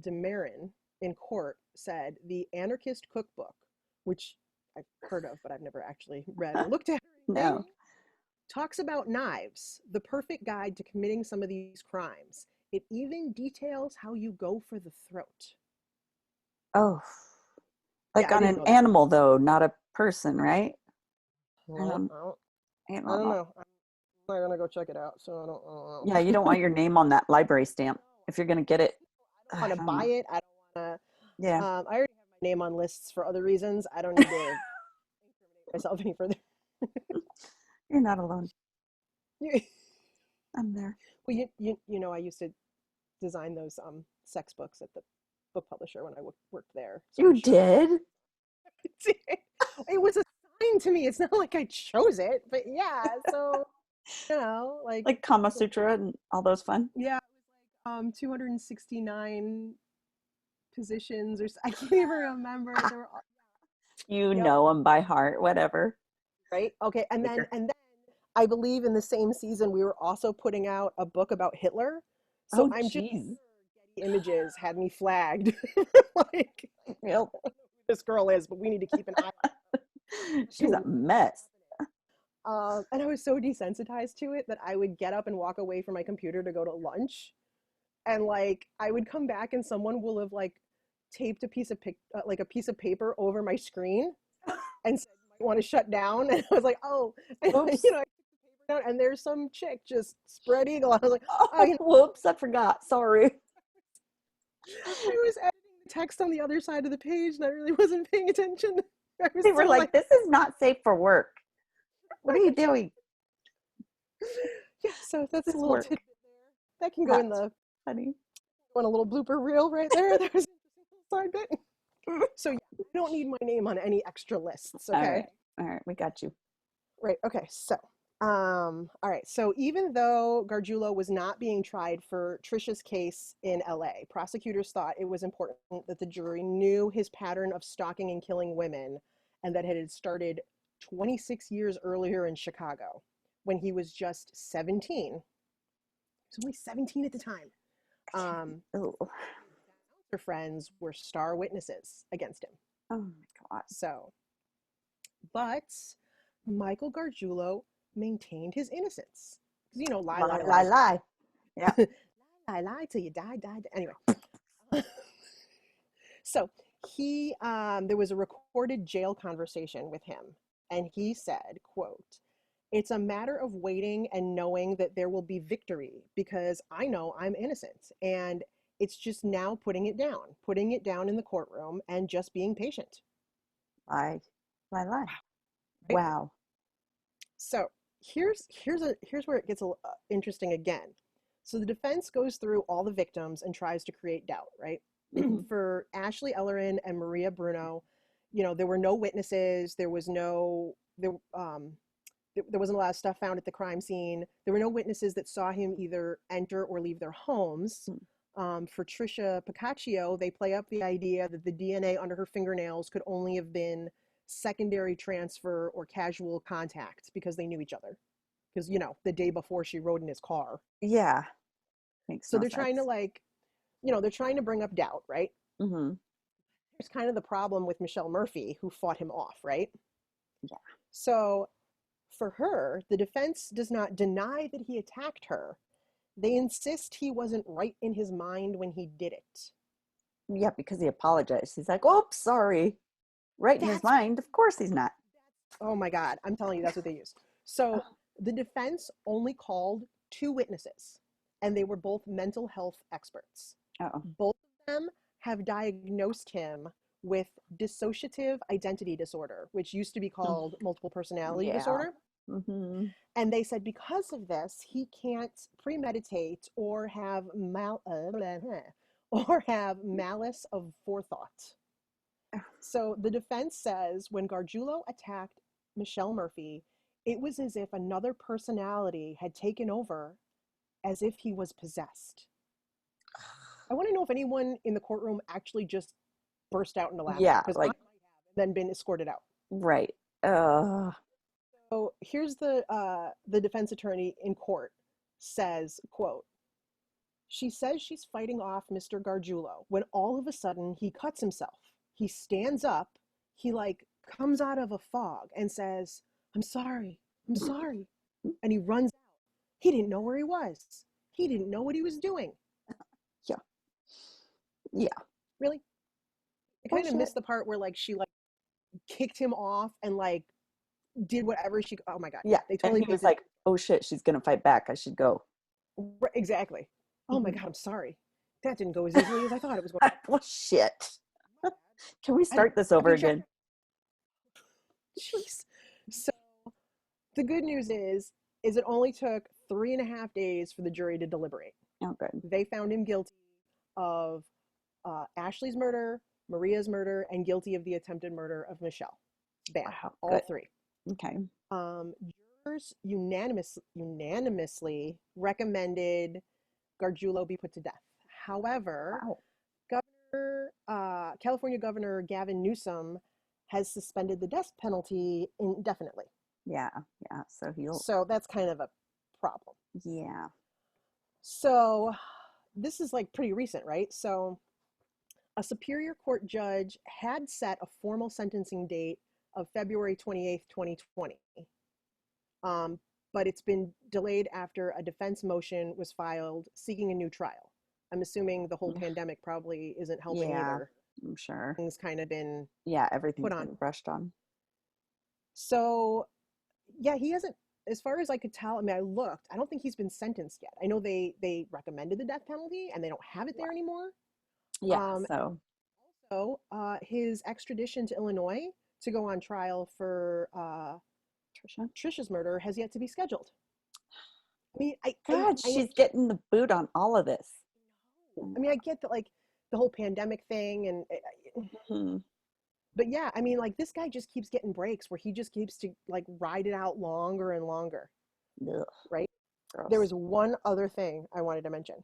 Demarin in court said the Anarchist Cookbook, which I've heard of, but I've never actually read or looked at or anything, No. talks about knives, the perfect guide to committing some of these crimes. It even details how you go for the throat. Oh, Yeah, like I on didn't an know that. animal though, not a person, right? I Well, don't, I don't animal. know. I'm not gonna go check it out, so Yeah, I you don't don't want your name on that library stamp if you're gonna get it. want I to don't buy know. it. I don't want Yeah, to. I already have my name on lists for other reasons. I don't need to incriminate myself any further. you're not alone. well, I'm there. I used to design those sex books at the book publisher when I worked there. So I'm You sure did? it was assigned to me. It's not like I chose it, but yeah. So like Like Kama Sutra and all those fun? yeah, 269 positions or I can't even remember. There were You yep, know them by heart, whatever. right. Okay, and then Sticker. I believe in the same season we were also putting out a book about Hitler. So Oh, I'm just jeez. Getty Images had me flagged like Yep. who this girl is, but we need to keep an eye She's a on mess. and I was so desensitized to it that I would get up and walk away from my computer to go to lunch, and like I would come back and someone will have like taped a piece of like a piece of paper over my screen and said you might want to shut down, and I was like, oh, and, Whoops. I took the paper down, and there's some chick just spread eagle. I was like, oh, Oh, whoops. I forgot. Sorry. I was editing the text on the other side of the page, and I really wasn't paying attention. I was They were so like, like, this is not safe for work. What are you doing? yeah. So that's a This little work. tidbit there. That can go in That's the funny. on a little blooper reel right there. There's a side bit. So yeah, I don't need my name on any extra lists. All Okay. right. All right. We got you. Right. Okay. So, all right. So even though Gargiulo was not being tried for Trisha's case in LA, prosecutors thought it was important that the jury knew his pattern of stalking and killing women and that it had started 26 years earlier in Chicago when he was just 17. He was only 17 at the time. Oh, Her friends were star witnesses against him. oh my God. So, but Michael Gargiulo maintained his innocence. Because, lie, Lie, lie, lie, lie. lie. Yeah. Lie, lie till you die, die. Anyway, so there was a recorded jail conversation with him, and he said, quote, it's a matter of waiting and knowing that there will be victory because I know I'm innocent. And it's just now putting it down in the courtroom and just being patient. Lie, lie, lie. Right? Wow. So here's where it gets interesting again. So the defense goes through all the victims and tries to create doubt, right? Mm-hmm. For Ashley Ellerin and Maria Bruno, there were no witnesses. There there wasn't a lot of stuff found at the crime scene. There were no witnesses that saw him either enter or leave their homes. Mm. For Trisha Pacaccio, they play up the idea that the DNA under her fingernails could only have been secondary transfer or casual contact because they knew each other. Because, the day before she rode in his car. Yeah. Makes So no they're trying to, sense. they're trying to bring up doubt, right? Mm-hmm. Here's kind of the problem with Michelle Murphy, who fought him off, right? Yeah. So for her, the defense does not deny that he attacked her. They insist he wasn't right in his mind when he did it. Yeah, because he apologized. He's like, "Oops, sorry." Right in his That's, mind, of course he's not. oh my God, I'm telling you, that's what they used. So the defense only called 2 witnesses, and they were both mental health experts. Oh. Both of them have diagnosed him with dissociative identity disorder, which used to be called multiple personality Yeah. disorder. Mm-hmm. And they said because of this, he can't premeditate or have or have malice of forethought. So the defense says when Gargiulo attacked Michelle Murphy, it was as if another personality had taken over, as if he was possessed. I want to know if anyone in the courtroom actually just burst out into laughter, Yeah, because I like, might have then been escorted out. right. So here's the defense attorney in court says, quote, she says she's fighting off Mr. Gargiulo when all of a sudden he cuts himself. He stands up, he like comes out of a fog and says, I'm sorry, I'm sorry. And he runs out. He didn't know where he was. He didn't know what he was doing. Yeah. Yeah. Really? I kind of missed the part where like she like kicked him off and like did whatever she, oh my God. Yeah. They totally And he was painted like, "Oh shit, she's gonna fight back. I should go." exactly. Oh my Mhm. God, I'm sorry. That didn't go as easily as I thought it was going. Well, shit. Can we I, start this over think again? jeez. So the good news is it only took 3.5 days for the jury to deliberate. Oh, good. They found him guilty of Ashley's murder, Maria's murder, and guilty of the attempted murder of Michelle. Bam, Wow. all Good. 3. Okay. Jurors unanimously recommended Gargiulo be put to death. However, Wow. California Governor Gavin Newsom has suspended the death penalty indefinitely. Yeah. Yeah. So he'll. So that's kind of a problem. Yeah. So this is like pretty recent, right? So a Superior Court judge had set a formal sentencing date of February 28th, 2020. But it's been delayed after a defense motion was filed seeking a new trial. I'm assuming the whole pandemic probably isn't helping Yeah. either. I'm sure. Things kind of been Yeah. Everything's put on. been brushed on. So, yeah, he hasn't, as far as I could tell, I mean, I looked, I don't think he's been sentenced yet. I know they recommended the death penalty and they don't have it there anymore. Yeah. So. So, his extradition to Illinois to go on trial for Trisha's murder has yet to be scheduled. I mean, God, she's getting the boot on all of this. I mean, I get that, like, the whole pandemic thing, and Mhm. but yeah, I mean, like, this guy just keeps getting breaks where he just keeps to like ride it out longer and longer, Ugh, right? gross. There was one other thing I wanted to mention,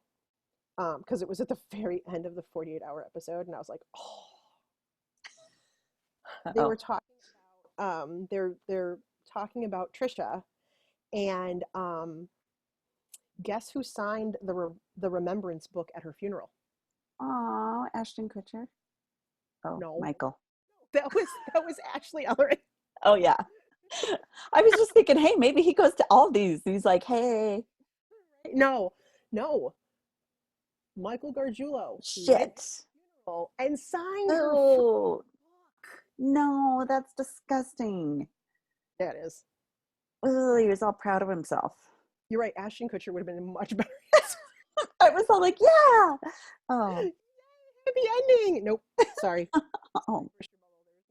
because it was at the very end of the 48-hour episode, and I was like, oh, they were talking about, they're talking about Trisha, and guess who signed the remembrance book at her funeral? Oh, Ashton Kutcher. Oh, No, Michael. that was Ashley Ellery. Oh yeah. I was just thinking, hey, maybe he goes to all these. He's like, hey. No, Michael Gargiulo Shit. and signed her. Oh no, that's disgusting. Yeah, it is. Oh, he was all proud of himself. You're right. Ashton Kutcher would have been much better. I was all like, yeah. Oh. Happy ending. Nope. Sorry. Oh.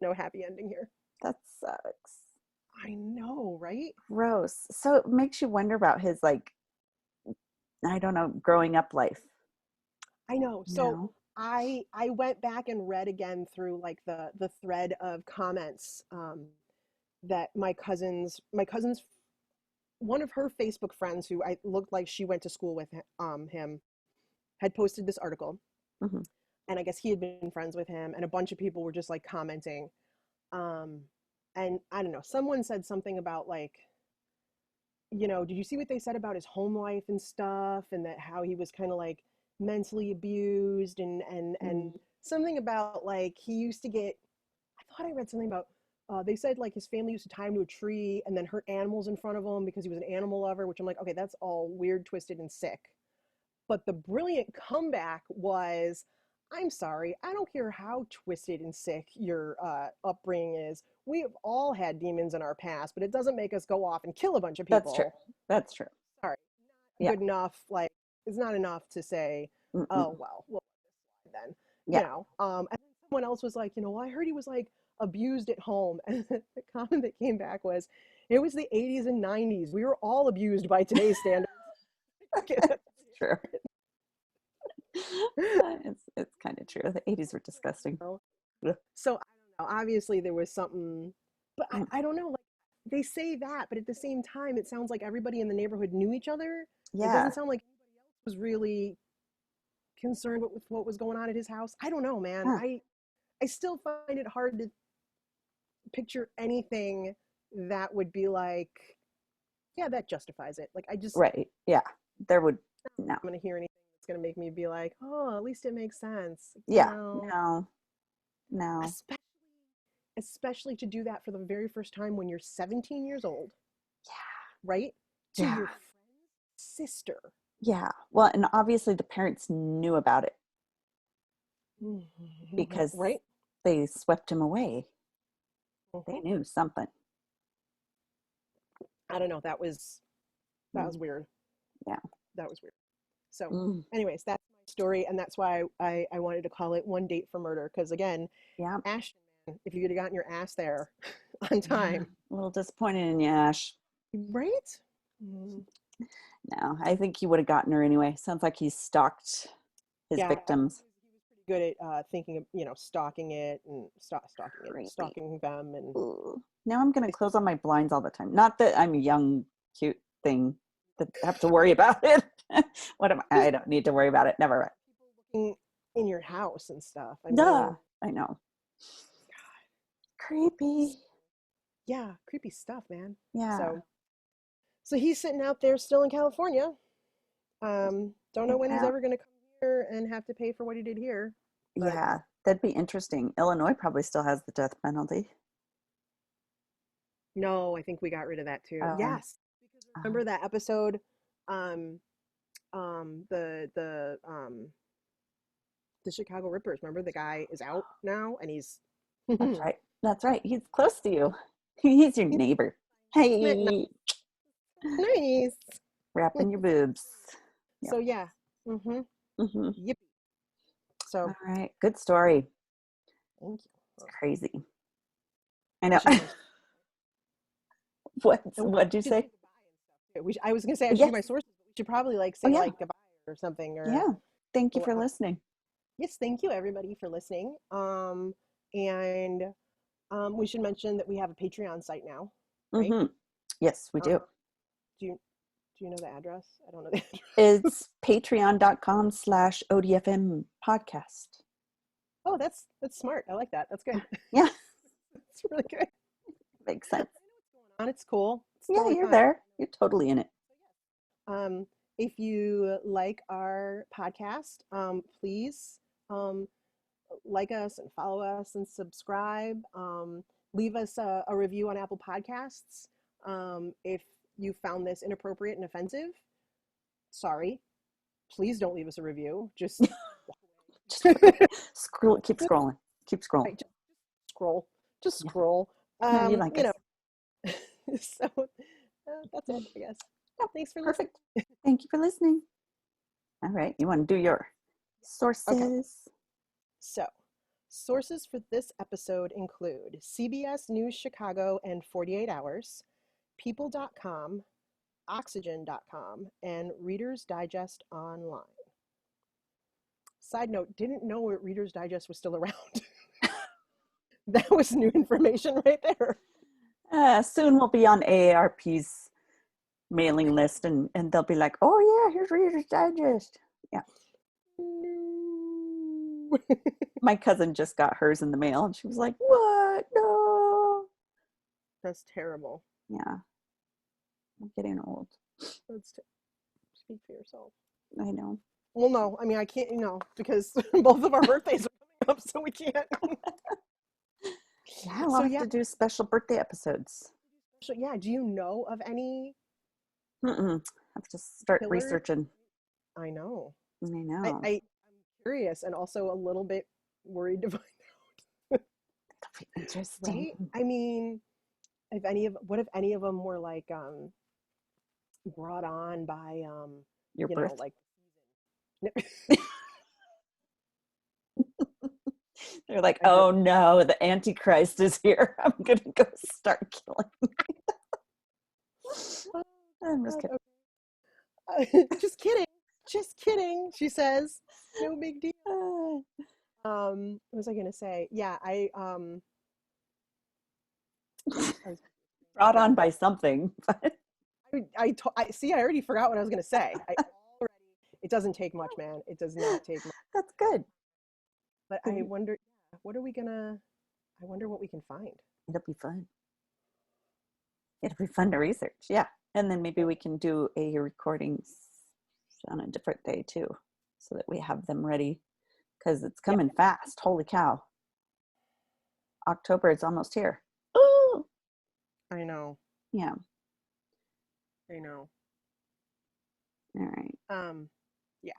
No happy ending here. That sucks. I know, right? Gross. So it makes you wonder about his, like, I don't know, growing up life. I know. So No. I went back and read again through like the thread of comments that my cousin's one of her Facebook friends, who I looked like she went to school with him, had posted this article, Mhm. and I guess he had been friends with him, and a bunch of people were just like commenting. Um, and I don't know, someone said something about like, did you see what they said about his home life and stuff, and that how he was kind of like mentally abused, and Mm. something about like he used to get. I thought I read something about. They said like his family used to tie him to a tree and then hurt animals in front of him because he was an animal lover, which I'm like, okay, that's all weird, twisted, and sick. But the brilliant comeback was, I'm sorry, I don't care how twisted and sick your upbringing is. We have all had demons in our past, but it doesn't make us go off and kill a bunch of That's true. people. That's true. Sorry, not Yeah. good enough. Like, it's not enough to say, oh, Mm-mm. well, then, Yeah. And then someone else was like, I heard he was like abused at home. And the comment that came back was, it was the 80s and 90s. We were all abused by today's standards. That's true. It's kind of true. The 80s were disgusting. Ugh. So I don't know. Obviously, there was something, but Mm. I don't know. Like they say that, but at the same time, it sounds like everybody in the neighborhood knew each other. It doesn't Yeah. sound like anybody else was really concerned with what was going on at his house. I don't know, man. Huh. I still find it hard to picture anything that would be like, yeah, that justifies it. Like I just Right. Yeah. There would no. I'm gonna hear anything that's gonna make me be like, oh, at least it makes sense. Yeah. No, No. No. especially especially to do that for the very first time when you're 17 years old, right? To Yeah. your friend's sister. Yeah. Well, and obviously the parents knew about it because Right? they swept him away. They Mhm. knew something. I don't know. That was Mm. weird. Yeah. That was weird. So, Mm. anyways, that's my story, and that's why I wanted to call it One Date for Murder. Because again, Yeah. Ashton, man, if you could have gotten your ass there on Yeah. time, A little disappointed in you, Ash. right? Mm, No, I think he would have gotten her anyway. Sounds like he stalked his yeah, victims. he was pretty good at thinking of stalking it and Creepy. stalking them, and Ooh. Now I'm going to close on my blinds all the time. Not that I'm a young, cute thing that have to worry about it. What am I? just I don't need to worry about it. Never. people looking in your house and stuff. I Duh. mean, I know. Creepy. yeah, creepy stuff, man. Yeah. So he's sitting out there still in California. Don't know when he's Yeah. ever going to come here and have to pay for what he did here, but Yeah. That'd be interesting. Illinois probably still has the death penalty. no, I think we got rid of that too. Oh. Yes, because remember that episode, um, the Chicago Rippers. Remember the guy is out now and he's That's right. That's right. He's close to you. He's your neighbor. Hey, nice. wrapping your boobs. Yep. So yeah, mm-hmm. Mm-hmm. Yippee. So All right. Good story. thank It's you. crazy. I know. I should do my What'd you should say say? goodbye and stuff too. I was gonna say I should do Yes. my sources, but we should probably like Oh, say yeah. like goodbye or something Yeah. Thank you or for whatnot. listening. Yes, thank you everybody for listening. And we should mention that we have a Patreon site now, right? Mm-hmm. Yes, we do. Do you do you know the address? I don't know the address. It's patreon.com/ODFM podcast. Oh, that's smart. I like that. That's good. Yeah. It's really good. Makes sense. I know what's going on. It's cool. It's Yeah, totally you're fine. there. You're totally in it. If you like our podcast, please like us and follow us and subscribe. Leave us a review on Apple Podcasts. If you found this inappropriate and offensive, sorry. Please don't leave us a review. Just Scroll. Keep scrolling. Keep scrolling. right, just scroll. Just Yeah. scroll. No, you like us. So that's it, I guess. Yep, Thanks for perfect. listening. Thank you for listening. All right. You want to do your sources? Okay. So, sources for this episode include CBS News Chicago and 48 Hours, People.com, Oxygen.com, and Reader's Digest Online. Side note, didn't know Reader's Digest was still around. That was new information right there. Soon we'll be on AARP's mailing list, and they'll be like, "Oh yeah, here's Reader's Digest." Yeah, No. my cousin just got hers in the mail, and she was like, "What? No." That's terrible. Yeah, I'm getting old. Speak for yourself. I know. Well, no, I mean, I can't, because both of our birthdays are coming up, so we can't. Yeah, we'll So, have yeah, to do special birthday episodes. so yeah, do you know of any Mm-mm. Have to start killers? researching. I know. I know. I'm curious and also a little bit worried to find out, That'll be interesting. right? I mean, what if any of them were like brought on by Your birth. like They're like, I just "Oh no, the Antichrist is here. I'm gonna go start killing." oh, I'm just God, kidding. just kidding, she says. No big deal. Uh, What was I gonna say? Yeah, I was Brought on forgot. by something. I see. I already forgot what I was gonna say. It doesn't take much, man. It does not take much. That's good. But I wonder, what are we gonna? I wonder what we can find. It'll be fun. It'll be fun to research. Yeah. And then maybe we can do a recording on a different day too, so that we have them ready, because it's Yeah, coming fast. Holy cow. October is almost here. Oh, I know. yeah. I know. All right. Yeah.